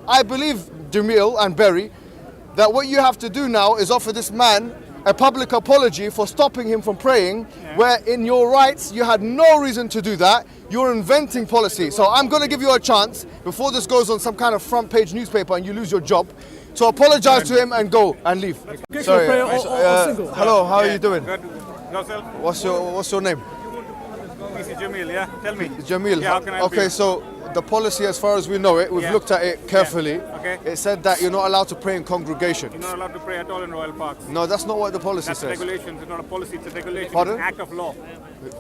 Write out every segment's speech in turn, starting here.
I believe, Jamil and Berry, that what you have to do now is offer this man a public apology for stopping him from praying, where in your rights you had no reason to do that. You're inventing policy. So I'm going to give you a chance, before this goes on some kind of front page newspaper and you lose your job, to apologize to him and go and leave. Sorry. Hello, how are you doing? Good. Yourself? What's your name? This is Jamil, yeah? Tell me. Jamil. Yeah, how can I help okay, you? so the policy, as far as we know it, we've looked at it carefully. Okay. It said that you're not allowed to pray in congregation. You're not allowed to pray at all in royal parks. No, that's not what the policy That's says. regulations. It's not a policy. It's a regulation. Pardon? It's an act of law.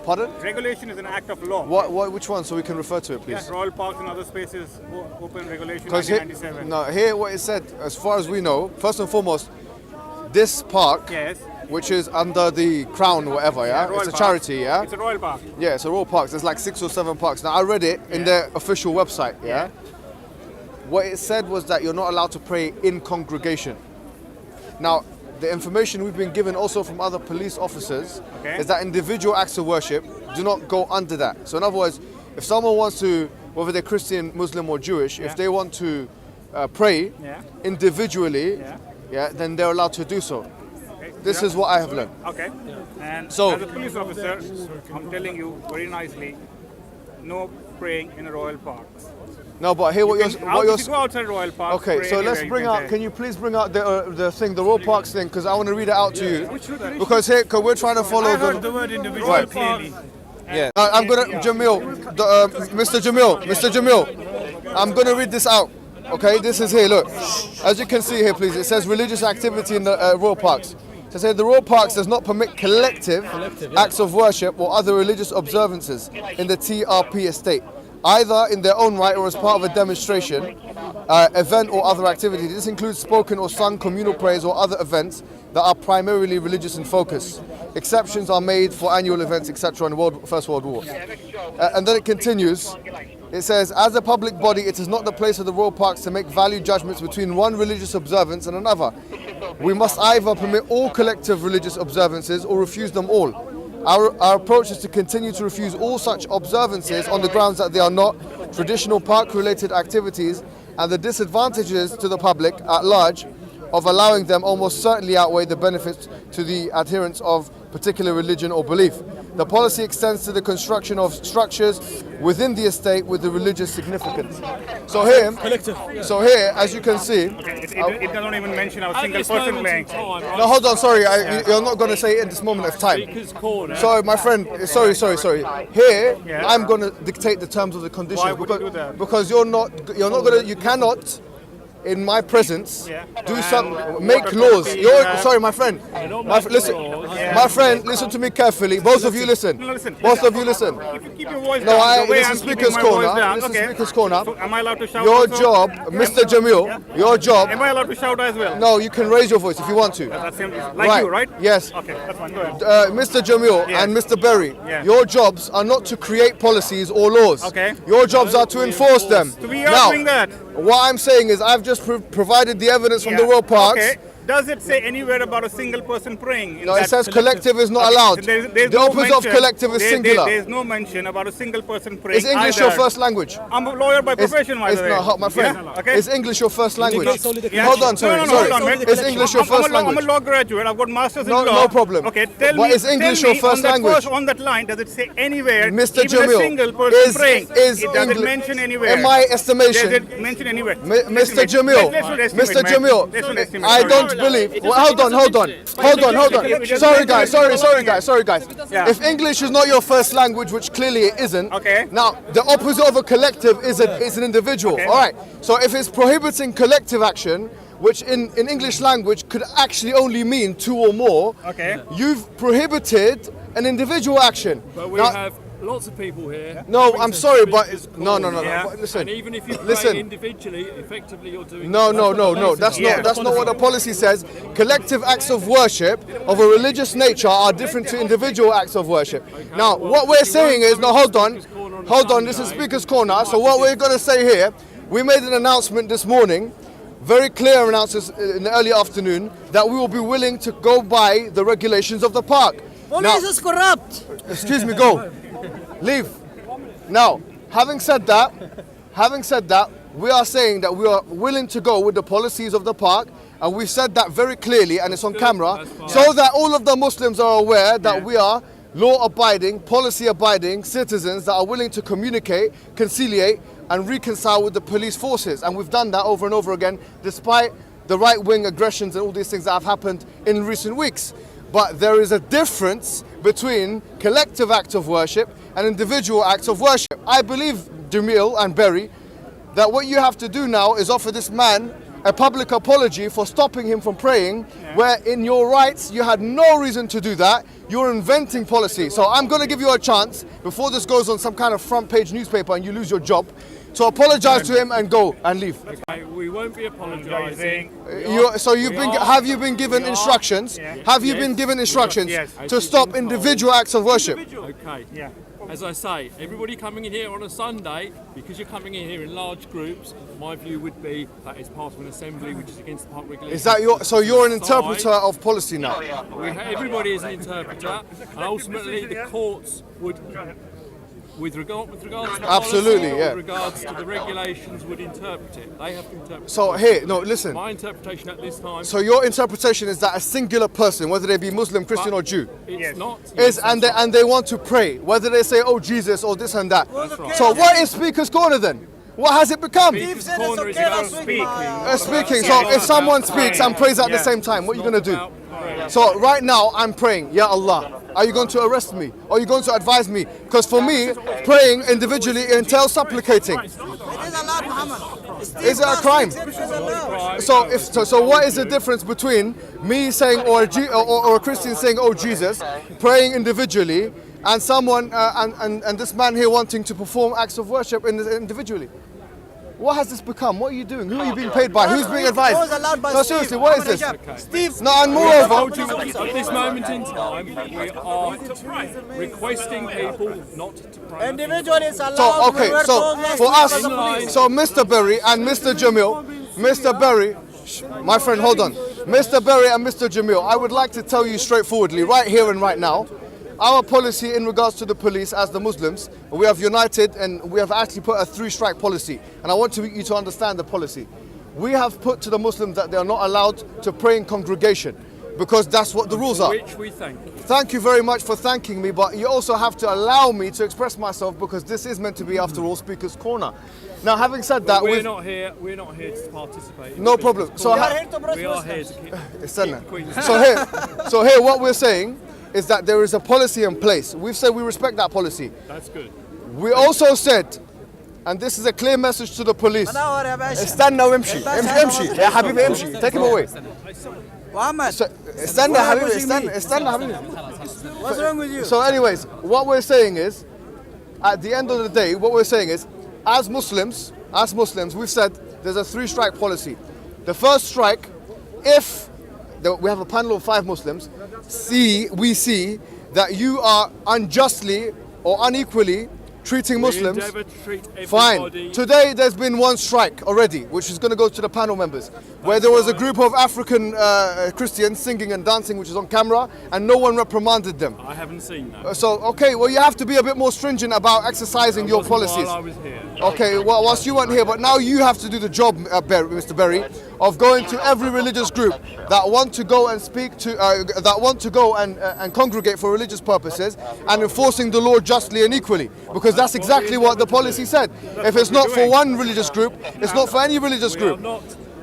Pardon? Regulation is an act of law. Which one, so we can refer to it, please? Yes, royal parks and other spaces open regulation Because 1997. here what it said, as far as we know, first and foremost, this park, Yes. which is under the Crown or whatever, Royal it's a Park. charity, yeah? It's a royal park. Yeah, it's a royal park. There's like 6 or 7 parks. Now I read it in their official website, yeah? What it said was that you're not allowed to pray in congregation. Now, the information we've been given also from other police officers is that individual acts of worship do not go under that. So in other words, if someone wants to, whether they're Christian, Muslim or Jewish, if they want to pray individually, then they're allowed to do so. This is what I have learned. Okay. And So- as a police officer, I'm telling you very nicely, no praying in royal parks. No, but here what You you're go outside royal parks. okay, pray so let's anywhere you bring can out. say. Can you please bring out the royal parks thing? Because I want to read it out to you. Because here, because we're trying to follow the word individual Right. clearly. Yeah, I'm gonna Mr. Jamil, I'm gonna read this out. Okay, this is here. Look, as you can see here, please. It says religious activity in the royal parks. So say the royal parks does not permit collective acts of worship or other religious observances in the TRP estate, either in their own right or as part of a demonstration, event or other activity. This includes spoken or sung communal prayers or other events that are primarily religious in focus. Exceptions are made for annual events, etc. in the First World War. And then it continues. It says, as a public body, it is not the place of the royal parks to make value judgments between one religious observance and another. We must either permit all collective religious observances or refuse them all. Our approach is to continue to refuse all such observances on the grounds that they are not traditional park-related activities, and the disadvantages to the public at large of allowing them almost certainly outweigh the benefits to the adherents of particular religion or belief. The policy extends to the construction of structures within the estate with the religious significance. So here, as you can see, It doesn't even mention a single person playing. no, hold on, sorry, you're not going to say it in this moment of time. Sorry, my friend, sorry. Here, I'm going to dictate the terms of the conditions. Why would you do that? Because you cannot, in my presence, do some, make laws. Sorry, my friend. Listen to me carefully. Both of you listen. No, listen. Both of you listen. If you keep your voice No, down, the way this I'm is keeping Speaker's my Corner. voice down, This is okay. Speaker's Corner. So am I allowed to shout Your also? job, Mr. Jamil, your job. Am I allowed to shout as well? No, you can raise your voice if you want to. That's same, like you, right? Yes. Okay, that's fine. Go ahead. Mr. Jamil and Mr. Berry, your jobs are not to create policies or laws. Okay. Your jobs are to enforce them. So we are doing that. What I'm saying is I've just provided the evidence from the royal parks. Okay. Does it say anywhere about a single person praying? No, it says collective is not allowed. There's The no opposite of mention- collective is singular. There's no mention about a single person praying. Is English either. your first language? I'm a lawyer by profession, by the way. No, my friend. Yeah? Okay. Is English your first language? Yeah. Hold on, sorry. No, sorry. hold on, mate. Is English your first language? I'm a law graduate. I've got masters in No, law. no problem. Okay, tell But me. is English tell your me first on that language? on that line, does it say anywhere? Mr. Even Jamil, a single person praying. It doesn't English- mention anywhere. in my estimation, Does it mention anywhere? Mr. Jamil, Let's Mr. Jamil, I don't believe. Well, hold on. Sorry, guys. Yeah. If English is not your first language, which clearly it isn't, Okay. now the opposite of a collective is an individual. Okay. All right. So if it's prohibiting collective action, which in English language could actually only mean 2 or more, Okay. you've prohibited an individual action. But we Now- have lots of people here. No, I'm sorry, but no. Yeah. But listen. And even if you pray Listen. individually, effectively you're doing. No. That's not what the policy says. Collective acts of worship of a religious nature are different to individual acts of worship. Now, what we're saying is, no, hold on. This is Speaker's Corner. So what we're going to say here, we made an announcement this morning, very clear announcement in the early afternoon, that we will be willing to go by the regulations of the park. Police is corrupt. Excuse me, go. Leave. Now, having said that, We are saying that we are willing to go with the policies of the park, and we've said that very clearly, and it's on camera, so that all of the Muslims are aware that we are law-abiding, policy-abiding citizens that are willing to communicate, conciliate, and reconcile with the police forces. And we've done that over and over again, despite the right-wing aggressions and all these things that have happened in recent weeks. But there is a difference between collective acts of worship and individual acts of worship. I believe, Jamil and Berry, that what you have to do now is offer this man a public apology for stopping him from praying, where in your rights you had no reason to do that. You're inventing policy. So I'm going to give you a chance, before this goes on some kind of front page newspaper and you lose your job, to apologize to him and go and leave. Okay, we won't be apologising. Have you been given instructions? Have you been given instructions to stop individual acts of worship? Okay. Yeah. As I say, everybody coming in here on a Sunday, because you're coming in here in large groups, my view would be that it's part of an assembly which is against the park regulations. Is that so you're an interpreter of policy now? Everybody is an interpreter, and ultimately the courts would, with regards to the Absolutely, policy, yeah. with regards to the regulations, would interpret it. They have to interpret. So here, no, listen. My interpretation at this time. So your interpretation is that a singular person, whether they be Muslim, Christian, or Jew, It's not. and they want to pray, whether they say, "Oh Jesus" or this and that. right. So what is Speaker's Corner then? What has it become? Speaker's Corner is about speaking. Speaking. So if someone speaks and prays at the same time, what are you going to do? So right now I'm praying, Ya Allah. Are you going to arrest me? Or are you going to advise me? Because for me, praying individually entails supplicating. It is allowed, Mohammad. Is it a crime? It is allowed. So what is the difference between me saying or a Christian saying, "Oh Jesus," praying individually, and someone and this man here wanting to perform acts of worship individually? What has this become? What are you doing? Who are you being paid by? Who's being It was advised? allowed by No, Steve. seriously, what is this? Hijab. Steve. No, and moreover, At this moment in time, we are requesting people not to pray. Individually it's allowed. so okay, We were so told last for week us, by the police. so Mr. Berry and Mr. Jamil, Mr. Berry, my friend, hold on, Mr. Berry and Mr. Jamil, I would like to tell you straightforwardly, right here and right now, our policy in regards to the police as the Muslims, we have united and we have actually put a 3-strike policy. And I want you to understand the policy. We have put to the Muslims that they are not allowed to pray in congregation because that's what the rules are. Which we thank you. Thank you very much for thanking me, but you also have to allow me to express myself because this is meant to be, after all, Speaker's Corner. Now, having said that, We're not here to participate. in No the problem. business So call. ha- We are here to protect we are here Muslims. to keep. Isn't so here, what we're saying is that there is a policy in place. We've said we respect that policy. That's good. We also said, and this is a clear message to the police. Tدور يا باشا. استنى وامشي امشي يا حبيبي امشي. Take him away. Mohammad, استنى يا حبيبي استنى يا حبيبي. what's wrong with you? So anyways, what we're saying is, at the end of the day, what we're saying is, as Muslims, we've said there's a 3-strike policy. The first strike, if we have a panel of 5 Muslims, we see that you are unjustly or unequally treating Muslims. We endeavour to treat Fine. everybody. Today there's been 1 strike already, which is going to go to the panel members, where there was a group of African Christians singing and dancing, which is on camera, and no one reprimanded them. I haven't seen that. So, okay, well, you have to be a bit more stringent about exercising your Wasn't policies. While I was here. Okay, well, whilst you weren't here, but now you have to do the job, Mr. Berry, of going to every religious group that want to go and speak to, that want to go and congregate for religious purposes, and enforcing the law justly and equally, because that's exactly what the policy said. If it's not for one religious group, it's not for any religious group.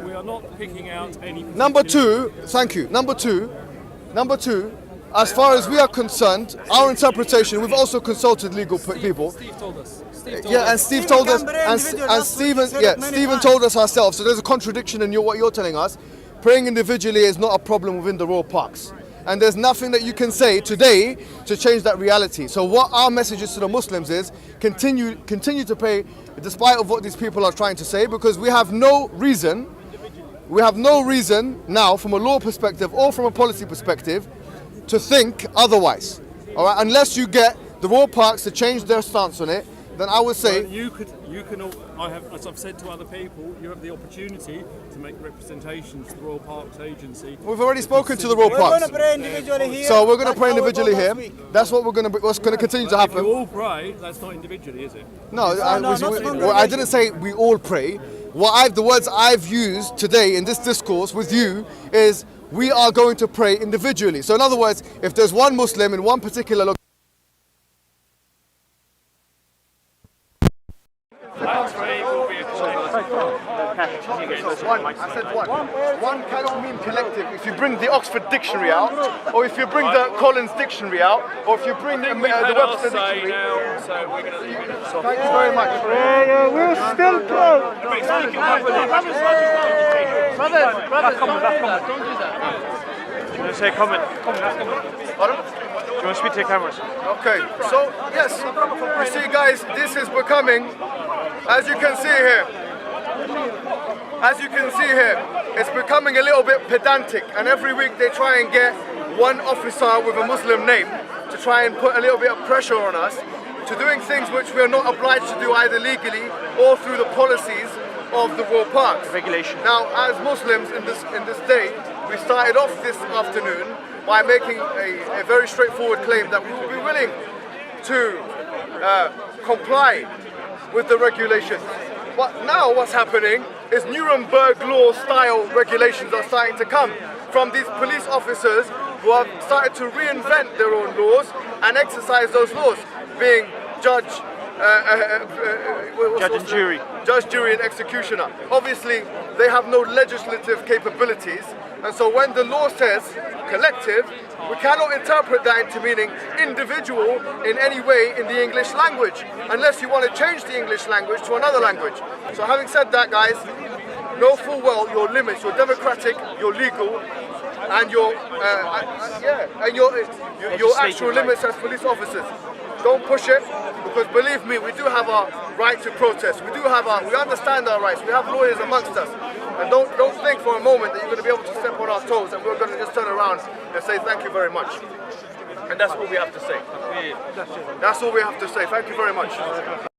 We are not picking out any. Number 2, thank you. Number two, as far as we are concerned, our interpretation, we've also consulted legal people. Steve told us. Yeah, and Steve told us, Stephen told us ourselves. So there's a contradiction in what you're telling us. Praying individually is not a problem within the royal parks, and there's nothing that you can say today to change that reality. So what our message is to the Muslims is continue to pray, despite of what these people are trying to say, because we have no reason now, from a law perspective or from a policy perspective, to think otherwise. All right, unless you get the royal parks to change their stance on it, then I would say you can. As I've said to other people, you have the opportunity to make representations to the Royal Parks Agency. we've already spoken to the royal We're going parks. to pray individually here. So we're going to That's pray how we individually go here. last week. That's what what's going to continue to If you happen. all pray, that's not individually, is it? No, not I didn't say we all pray. the words I've used today in this discourse with you is we are going to pray individually. So in other words, if there's one Muslim in one particular location, I said one. One cannot mean collective. If you bring the Oxford Dictionary out, or if you bring the Collins Dictionary out, or if you bring the Webster Dictionary. Thank you very much. We're still close. Brothers, come on, don't do that. Do you want to say comment? Pardon? Do you want to speak to your cameras? Okay, so yes, you see guys, this is becoming, as you can see here, it's becoming a little bit pedantic, and every week they try and get one officer with a Muslim name to try and put a little bit of pressure on us to doing things which we are not obliged to do either legally or through the policies of the Royal Parks. Regulation. Now, as Muslims in this day, we started off this afternoon by making a very straightforward claim that we will be willing to comply with the regulations. But now what's happening is Nuremberg law style regulations are starting to come from these police officers who have started to reinvent their own laws and exercise those laws, being judge and jury. Judge, jury and executioner. Obviously, they have no legislative capabilities, and so when the law says collective, we cannot interpret that into meaning individual in any way in the English language, unless you want to change the English language to another language. So having said that, guys, know full well your limits, your democratic, your legal, and your actual limits as police officers. Don't push it, because believe me, we do have our right to protest. We understand our rights. We have lawyers amongst us. And don't think for a moment that you're going to be able to step on our toes and we're going to just turn around and say thank you very much. And that's all we have to say. That's all we have to say. Thank you very much.